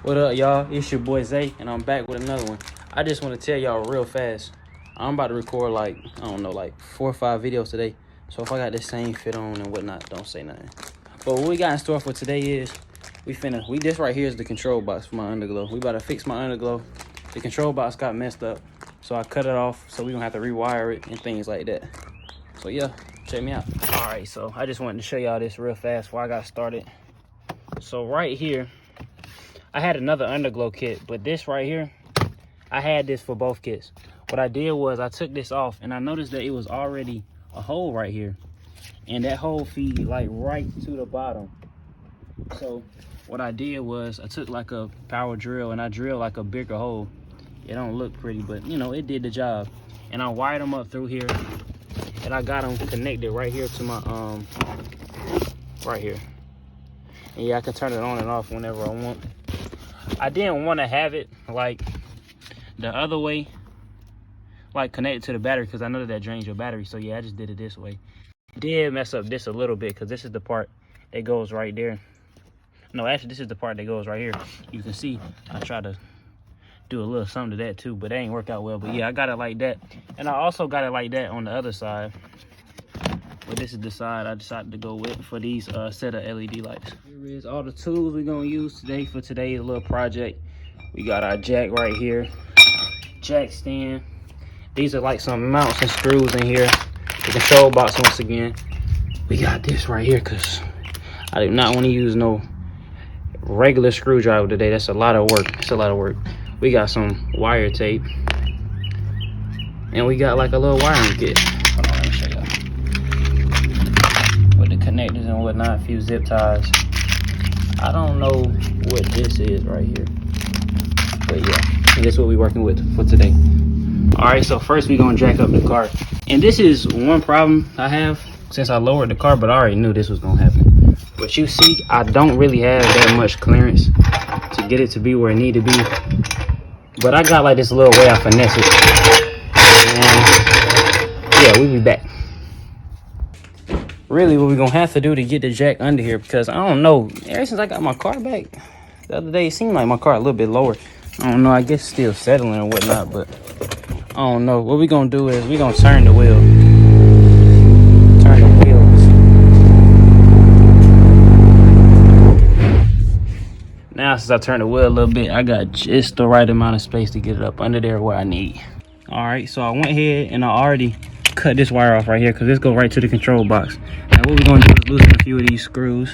What up, y'all? It's your boy Zay, and I'm back with another one. I just want to tell y'all real fast. I'm about to record like, I don't know, like 4 or 5 videos today. So if I got the same fit on and whatnot, don't say nothing. But what we got in store for today is, this right here is the control box for my underglow. We about to fix my underglow. The control box got messed up, so I cut it off, so we gonna have to rewire it and things like that. So yeah, check me out. All right, so I just wanted to show y'all this real fast before I got started. So right here, I had another underglow kit, but this right here, I had this for both kits. What I did was I took this off and I noticed that it was already a hole right here. And that hole feed like right to the bottom. So what I did was I took like a power drill and I drilled like a bigger hole. It don't look pretty, but you know, it did the job. And I wired them up through here and I got them connected right here to my, right here. And yeah, I can turn it on and off whenever I want. I didn't want to have it like the other way, like connected to the battery, because I know that drains your battery. So yeah, I just did it this way. Did mess up this a little bit because this is the part that goes right there. No, actually this is the part that goes right here. You can see I try to do a little something to that too, but it ain't work out well. But yeah, I got it like that, and I also got it like that on the other side. But this is the side I decided to go with for these set of LED lights. Here is all the tools we're gonna use today for today's little project. We got our jack right here, jack stand. These are like some mounts and screws in here. The control box once again. We got this right here because I do not want to use no regular screwdriver today. That's a lot of work. It's a lot of work. We got some wire tape. And we got like a little wiring kit. Hold on, let me show y'all. With the connectors and whatnot, a few zip ties. I don't know what this is right here. But yeah, this is what we're working with for today. All right, so first we're gonna jack up the car. And this is one problem I have since I lowered the car, but I already knew this was gonna happen. But you see, I don't really have that much clearance to get it to be where it need to be. But I got like this little way I finesse it. And yeah, we'll be back. Really what we're gonna have to do to get the jack under here, because I don't know, ever since I got my car back the other day, it seemed like my car a little bit lower. I don't know, I guess still settling or whatnot, but I don't know. What we're gonna do is we're gonna turn the wheel. Turn the wheels. Now since I turned the wheel a little bit, I got just the right amount of space to get it up under there where I need. All right, so I went ahead and I already cut this wire off right here because this goes right to the control box. Now what we're gonna do is loosen a few of these screws.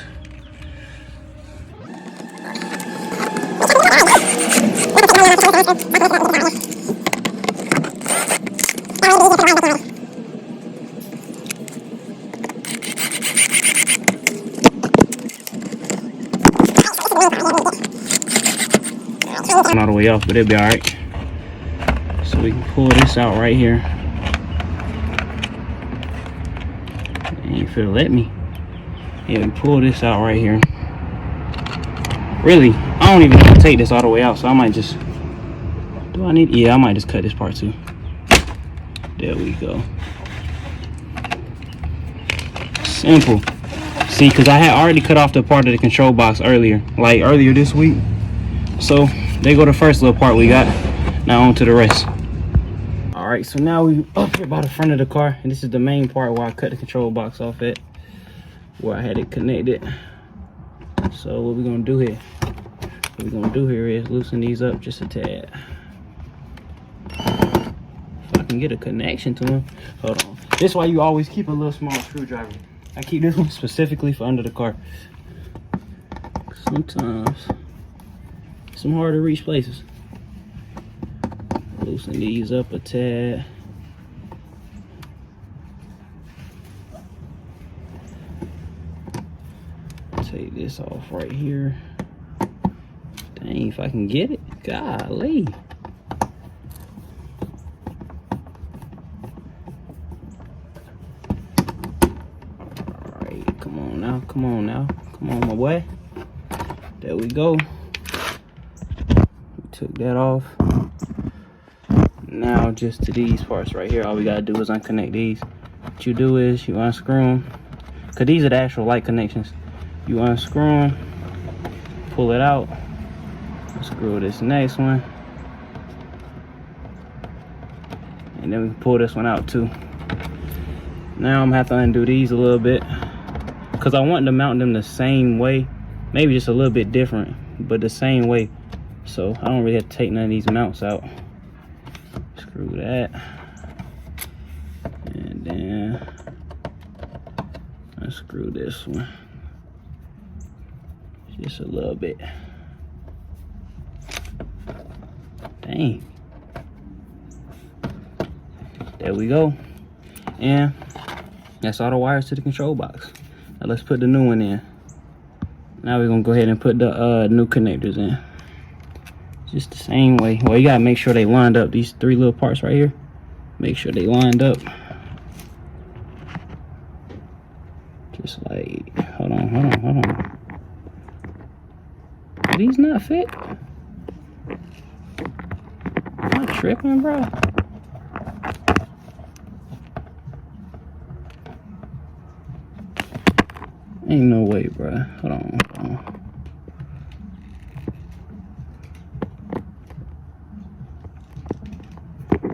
All the way off, but it'll be all right. So we can pull this out right here. And if it'll let me, yeah, we pull this out right here. Really, I don't even want to take this all the way out, so I might just, do I need, yeah, I might just cut this part too. There we go. Simple. See, because I had already cut off the part of the control box earlier, like earlier this week. So there go the first little part we got. Now on to the rest. All right, so now we up here by the front of the car, and this is the main part where I cut the control box off at, where I had it connected. So what we're gonna do here is loosen these up just a tad. If I can get a connection to them. Hold on. This is why you always keep a little small screwdriver. I keep this one specifically for under the car. Sometimes some hard to reach places. Loosen these up a tad. Take this off right here. Dang, if I can get it. Golly. Alright, come on now, come on now. Come on, my boy. There we go. We took that off. Now just to these parts right here, all we gotta do is unconnect these. What you do is you unscrew them, because these are the actual light connections. You unscrew them, pull it out, Screw this next one. And then we can pull this one out too. Now I'm gonna have to undo these a little bit because I want to mount them the same way. Maybe just a little bit different, but the same way. So I don't really have to take none of these mounts out. Screw that. And then unscrew this one. Just a little bit. Dang. There we go. And that's all the wires to the control box. Now let's put the new one in. Now we're gonna go ahead and put the new connectors in. Just the same way. Well, you gotta make sure they lined up. These three little parts right here. Make sure they lined up. Just like, hold on. Do these not fit? Am I tripping, bro? Ain't no way, bro. Hold on.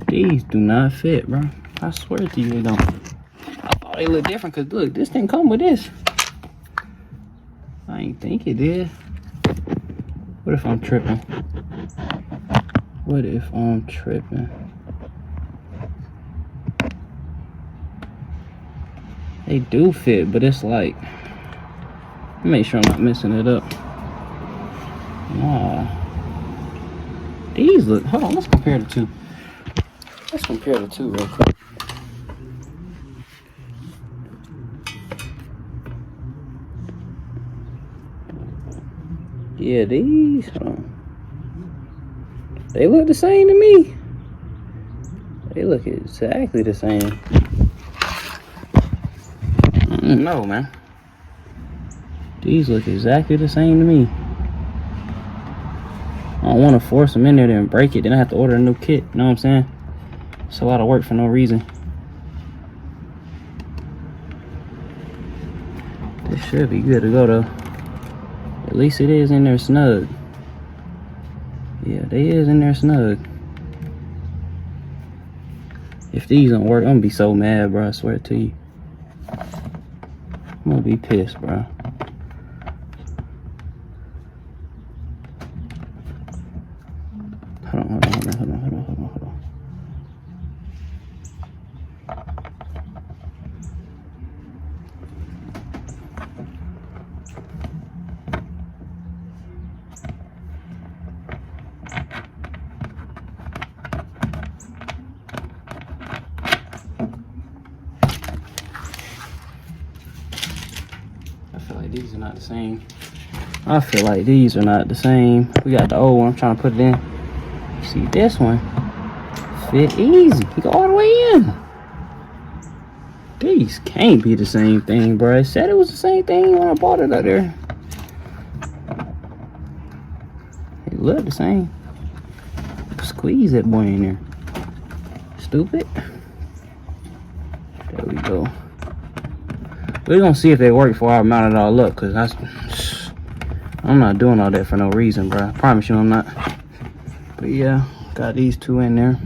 These do not fit, bro. I swear to you, they don't. I thought they look different, cause look, this didn't come with this. I ain't think it did. What if I'm tripping? What if I'm tripping? They do fit, but it's like, make sure I'm not messing it up. Nah. These look, hold on, let's compare the two. Let's compare the two real quick. Yeah, these, hold on. They look the same to me. They look exactly the same. No, man. These look exactly the same to me. I don't want to force them in there and break it. Then I have to order a new kit. You know what I'm saying? It's a lot of work for no reason. This should be good to go though. At least it is in there snug. Yeah, they is in there snug. If these don't work, I'm gonna be so mad, bro. I swear to you. I'm gonna be pissed, bro. Hold on. These are not the same. I feel like these are not the same. We got the old one. I'm trying to put it in. You see this one fit easy. You go all the way in. These can't be the same thing, bro. I said it was the same thing when I bought it out there. They look the same. Squeeze that boy in there. Stupid. There we go. We're gonna see if they work before I mount it all up, cause I'm not doing all that for no reason, bro. I promise you I'm not. But yeah, got these two in there.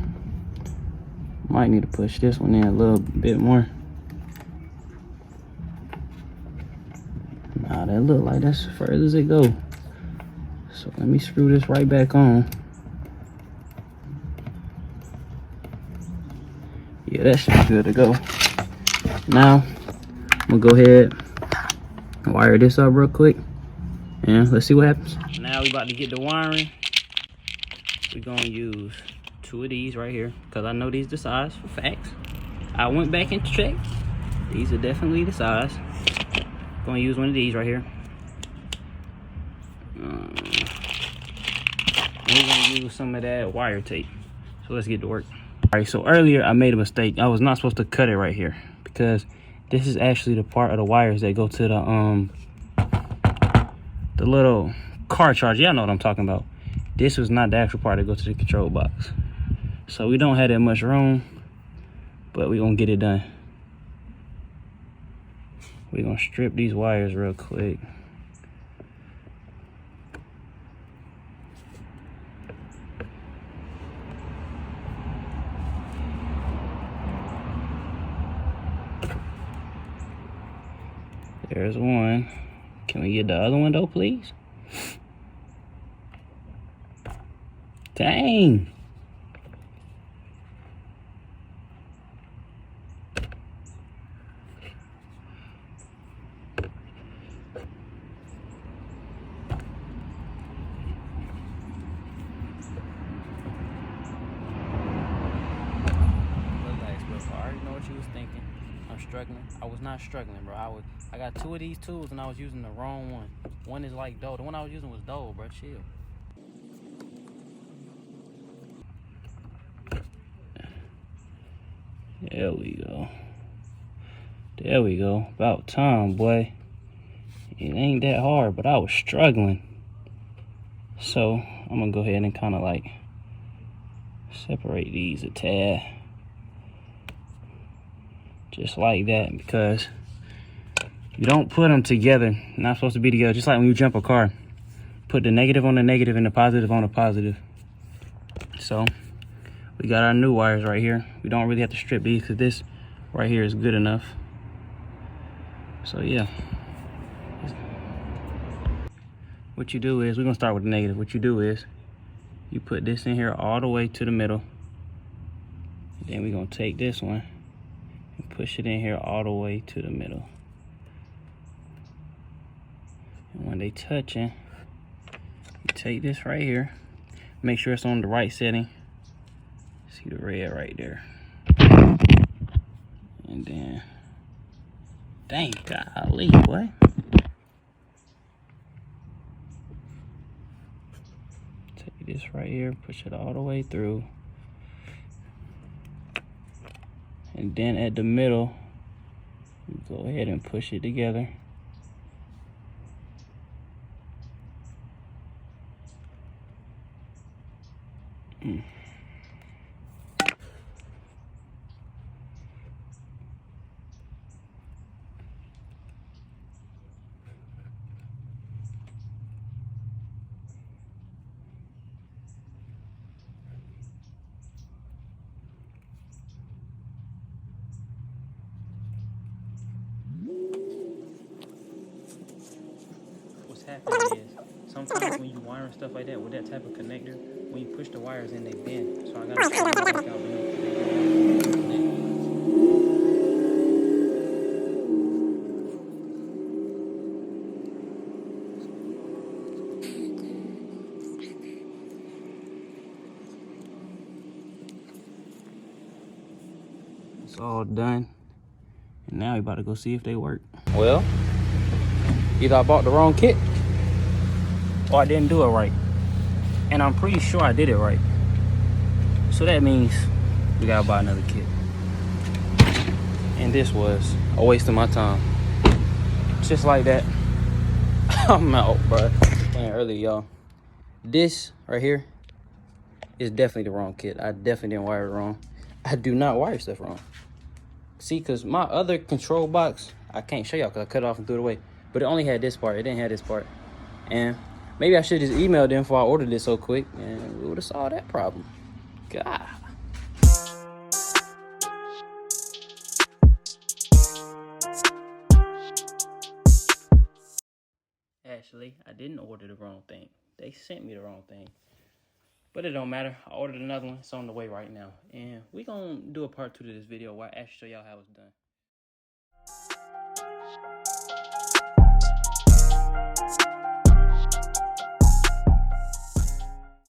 Might need to push this one in a little bit more. Nah, that look like that's as far as it go. So let me screw this right back on. Yeah, that should be good to go. Now I'm gonna go ahead and wire this up real quick and let's see what happens. Now we about to get the wiring. We're gonna use two of these right here because I know these the size for facts. I went back and checked. These are definitely the size. Gonna use one of these right here. And we're gonna use some of that wire tape. So let's get to work. All right, so earlier I made a mistake. I was not supposed to cut it right here because this is actually the part of the wires that go to the little car charger. Y'all know what I'm talking about. This was not the actual part that goes to the control box. So we don't have that much room, but we're gonna get it done. We're gonna strip these wires real quick. There's one. Can we get the other one though, please? Dang. I already know what you was thinking. I'm struggling. I was not struggling, bro. I got two of these tools and I was using the wrong one. One is like dough. The one I was using was dough, bro. Chill. There we go. There we go. About time, boy. It ain't that hard, but I was struggling. So I'm gonna go ahead and kind of like separate these a tad. Just like that, because you don't put them together. Not supposed to be together. Just like when you jump a car. Put the negative on the negative and the positive on the positive. So we got our new wires right here. We don't really have to strip these because this right here is good enough. So yeah. What you do is, we're gonna start with the negative. What you do is, you put this in here all the way to the middle. Then we're gonna take this one and push it in here all the way to the middle. And when they touching, you take this right here, make sure it's on the right setting. See the red right there. And then, dang, golly, boy. Take this right here, push it all the way through. And then at the middle, you go ahead and push it together. What's happening is, sometimes when you wiring stuff like that with that type of connector, when you push the wires in, they bend. So I gotta straighten it back out. It's all done. And now we about to go see if they work. Well, either I bought the wrong kit or I didn't do it right. And I'm pretty sure I did it right. So that means we gotta buy another kit. And this was a waste of my time. Just like that, I'm out, bro. Playing earlier, y'all. This right here is definitely the wrong kit. I definitely didn't wire it wrong. I do not wire stuff wrong. See, because my other control box, I can't show y'all because I cut it off and threw it away. But it only had this part. It didn't have this part. And maybe I should just emailed them before I ordered it so quick. And we would have solved that problem. God. Actually, I didn't order the wrong thing. They sent me the wrong thing. But it don't matter. I ordered another one. It's on the way right now. And we gonna do a part 2 to this video where I actually show y'all how it's done.